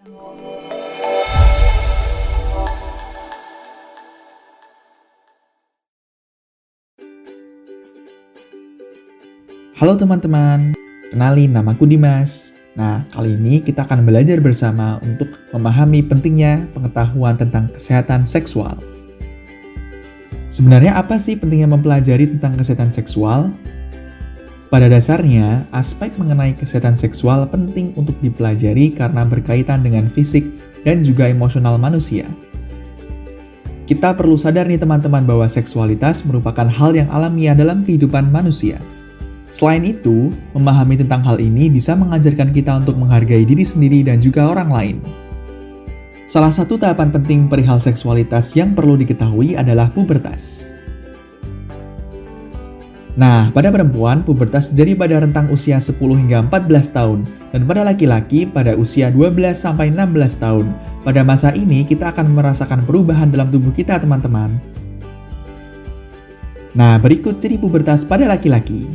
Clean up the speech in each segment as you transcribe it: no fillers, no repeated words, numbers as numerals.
Halo teman-teman, kenalin namaku Dimas. Nah, kali ini kita akan belajar bersama untuk memahami pentingnya pengetahuan tentang kesehatan seksual. Sebenarnya apa sih pentingnya mempelajari tentang kesehatan seksual? Pada dasarnya, aspek mengenai kesehatan seksual penting untuk dipelajari karena berkaitan dengan fisik dan juga emosional manusia. Kita perlu sadar nih teman-teman bahwa seksualitas merupakan hal yang alamiah dalam kehidupan manusia. Selain itu, memahami tentang hal ini bisa mengajarkan kita untuk menghargai diri sendiri dan juga orang lain. Salah satu tahapan penting perihal seksualitas yang perlu diketahui adalah pubertas. Nah, pada perempuan, pubertas terjadi pada rentang usia 10 hingga 14 tahun, dan pada laki-laki pada usia 12 sampai 16 tahun. Pada masa ini, kita akan merasakan perubahan dalam tubuh kita, teman-teman. Nah, berikut ciri pubertas pada laki-laki.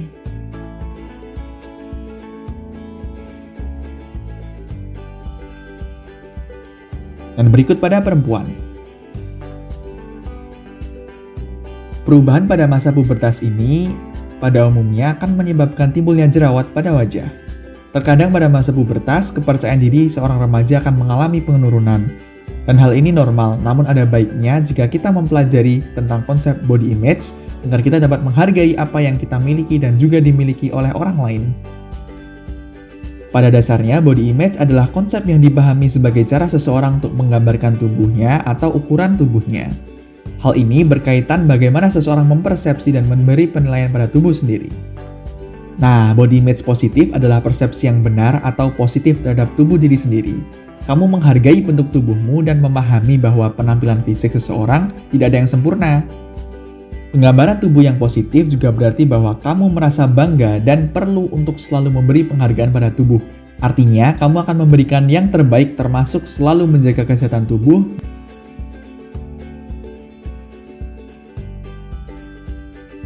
Dan berikut pada perempuan. Perubahan pada masa pubertas ini pada umumnya akan menyebabkan timbulnya jerawat pada wajah. Terkadang pada masa pubertas, kepercayaan diri seorang remaja akan mengalami penurunan. Dan hal ini normal, namun ada baiknya jika kita mempelajari tentang konsep body image agar kita dapat menghargai apa yang kita miliki dan juga dimiliki oleh orang lain. Pada dasarnya, body image adalah konsep yang dipahami sebagai cara seseorang untuk menggambarkan tubuhnya atau ukuran tubuhnya. Hal ini berkaitan bagaimana seseorang mempersepsi dan memberi penilaian pada tubuh sendiri. Nah, body image positif adalah persepsi yang benar atau positif terhadap tubuh diri sendiri. Kamu menghargai bentuk tubuhmu dan memahami bahwa penampilan fisik seseorang tidak ada yang sempurna. Penggambaran tubuh yang positif juga berarti bahwa kamu merasa bangga dan perlu untuk selalu memberi penghargaan pada tubuh. Artinya, kamu akan memberikan yang terbaik termasuk selalu menjaga kesehatan tubuh.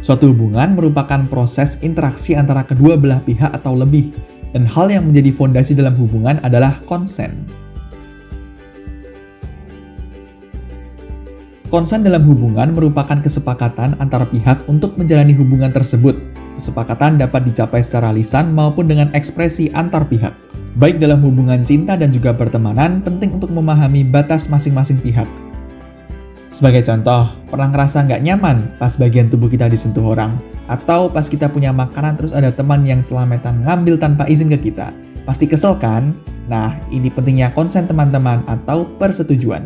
Suatu hubungan merupakan proses interaksi antara kedua belah pihak atau lebih, dan hal yang menjadi fondasi dalam hubungan adalah konsen. Konsen dalam hubungan merupakan kesepakatan antara pihak untuk menjalani hubungan tersebut. Kesepakatan dapat dicapai secara lisan maupun dengan ekspresi antar pihak. Baik dalam hubungan cinta dan juga pertemanan, penting untuk memahami batas masing-masing pihak. Sebagai contoh, pernah ngerasa nggak nyaman pas bagian tubuh kita disentuh orang? Atau pas kita punya makanan terus ada teman yang celametan ngambil tanpa izin ke kita? Pasti kesel kan? Nah, ini pentingnya konsen teman-teman atau persetujuan.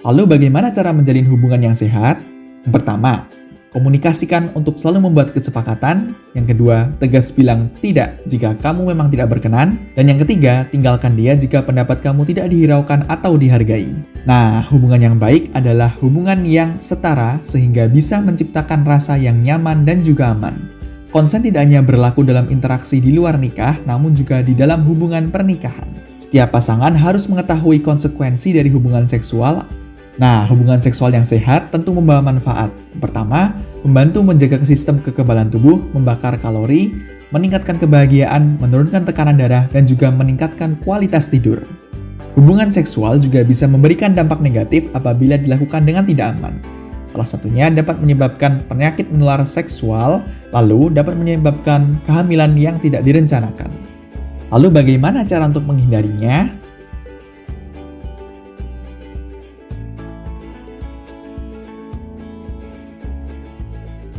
Lalu bagaimana cara menjalin hubungan yang sehat? Yang pertama, komunikasikan untuk selalu membuat kesepakatan. Yang kedua, tegas bilang tidak jika kamu memang tidak berkenan. Dan yang ketiga, tinggalkan dia jika pendapat kamu tidak dihiraukan atau dihargai. Nah, hubungan yang baik adalah hubungan yang setara sehingga bisa menciptakan rasa yang nyaman dan juga aman. Konsen tidak hanya berlaku dalam interaksi di luar nikah, namun juga di dalam hubungan pernikahan. Setiap pasangan harus mengetahui konsekuensi dari hubungan seksual. Nah, hubungan seksual yang sehat tentu membawa manfaat. Pertama, membantu menjaga sistem kekebalan tubuh, membakar kalori, meningkatkan kebahagiaan, menurunkan tekanan darah, dan juga meningkatkan kualitas tidur. Hubungan seksual juga bisa memberikan dampak negatif apabila dilakukan dengan tidak aman. Salah satunya dapat menyebabkan penyakit menular seksual, lalu dapat menyebabkan kehamilan yang tidak direncanakan. Lalu bagaimana cara untuk menghindarinya?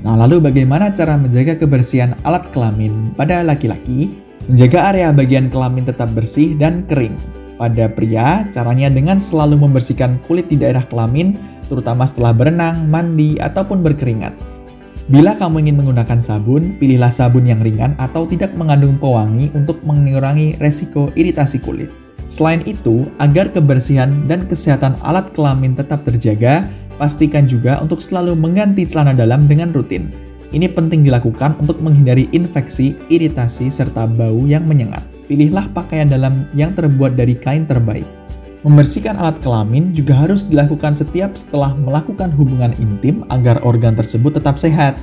Nah, lalu bagaimana cara menjaga kebersihan alat kelamin pada laki-laki? Menjaga area bagian kelamin tetap bersih dan kering. Pada pria, caranya dengan selalu membersihkan kulit di daerah kelamin, terutama setelah berenang, mandi, ataupun berkeringat. Bila kamu ingin menggunakan sabun, pilihlah sabun yang ringan atau tidak mengandung pewangi untuk mengurangi resiko iritasi kulit. Selain itu, agar kebersihan dan kesehatan alat kelamin tetap terjaga, pastikan juga untuk selalu mengganti celana dalam dengan rutin. Ini penting dilakukan untuk menghindari infeksi, iritasi, serta bau yang menyengat. Pilihlah pakaian dalam yang terbuat dari kain terbaik. Membersihkan alat kelamin juga harus dilakukan setiap setelah melakukan hubungan intim agar organ tersebut tetap sehat.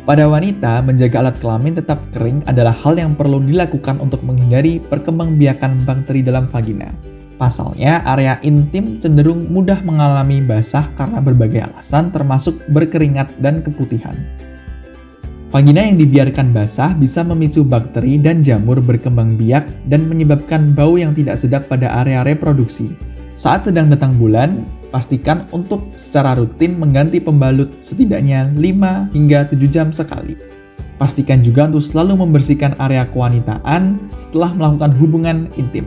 Pada wanita, menjaga alat kelamin tetap kering adalah hal yang perlu dilakukan untuk menghindari perkembangbiakan bakteri dalam vagina. Pasalnya, area intim cenderung mudah mengalami basah karena berbagai alasan termasuk berkeringat dan keputihan. Vagina yang dibiarkan basah bisa memicu bakteri dan jamur berkembang biak dan menyebabkan bau yang tidak sedap pada area reproduksi. Saat sedang datang bulan, pastikan untuk secara rutin mengganti pembalut setidaknya 5 hingga 7 jam sekali. Pastikan juga untuk selalu membersihkan area kewanitaan setelah melakukan hubungan intim.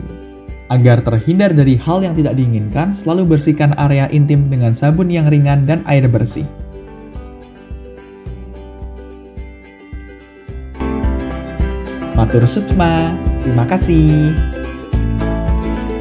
Agar terhindar dari hal yang tidak diinginkan, selalu bersihkan area intim dengan sabun yang ringan dan air bersih. Matur Suksma, terima kasih.